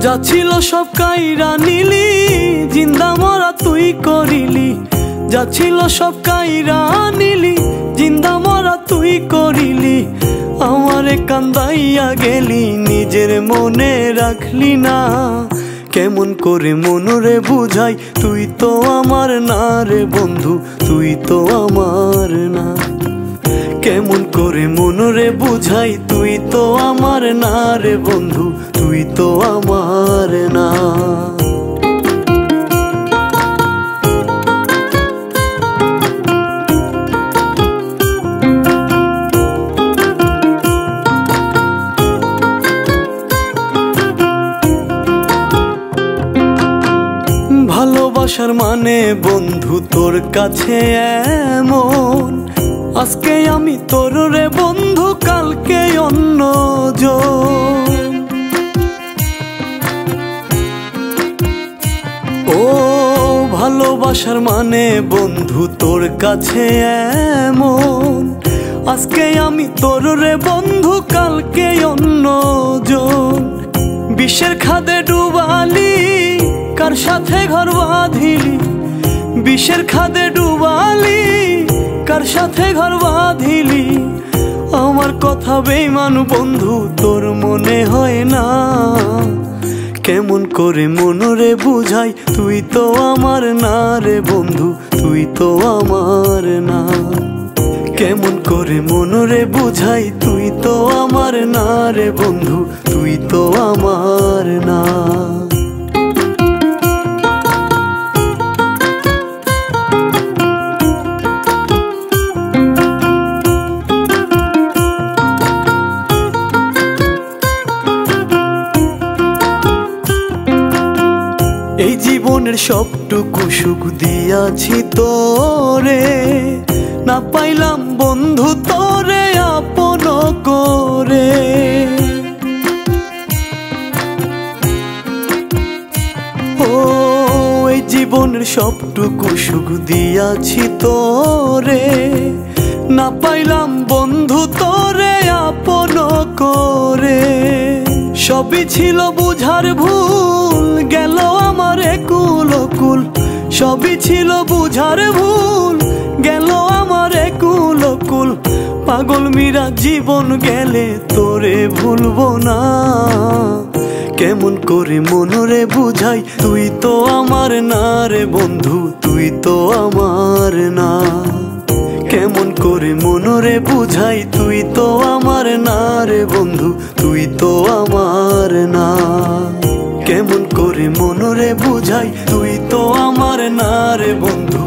যা ছিল সব কাইরা নিলি, জিন্দা মরা তুই করিলি। যা ছিল সব কাইরা নিলি, জিন্দা মরা তুই করিলি। আমারে কান্দাইয়া গেলি, নিজের মনে রাখলি না। কেমন করে মনরে বুঝাই, তুই তো আমার না রে বন্ধু, তুই তো আমার না। কেমন করে মনরে বুঝাই, তুই তো আমার না রে বন্ধু, তুই তো আমার না। ভালোবাসার মানে বন্ধু তোর কাছে এমন, আজকে আমি তোর রে বন্ধু, কালকে অন্যজন। ও ভালোবাসার মানে বন্ধু তোর কাছে এমন, আজকে আমি তোর রে বন্ধু, কালকে অন্যজন। বিষের খাদে ডুবালি, কার সাথে ঘর বাঁধিলি। বিষের খাদে ডুবালি, কার সাথে ঘর বাঁধিলি। আমার কথা বেঈমান বন্ধু তোর মনে হয় না। কেমন করে মনরে বুঝাই, তুই তো আমার না রে বন্ধু, তুই তো আমার না। কেমন করে মনরে বুঝাই, তুই তো আমার না রে বন্ধু, তুই তো আমার না। এই জীবনের সবটুকু সুখ দিয়াছি তোরে, না পাইলাম বন্ধু তোরে আপন করে। ও এই জীবনের সবটুকু সুখ দিয়াছি তোরে, না পাইলাম বন্ধু তোরে আপন করে। সবই ছিল বুঝার ভুল, গেল আমার কুল কুল। সবই ছিল বুঝার ভুল, গেল আমার কুল কুল। পাগল মীরা জীবন গেলে তোরে ভুলবো না। কেমন করে মনরে বুঝাই, তুই তো আমার না রে বন্ধু, তুই তো আমার না। কেমন করে মনরে বুঝাই, তুই তো আমার না রে বন্ধু, তুই তো আমার না। কেমন করে মনরে বুঝাই, তুই তো আমার না রে বন্ধু।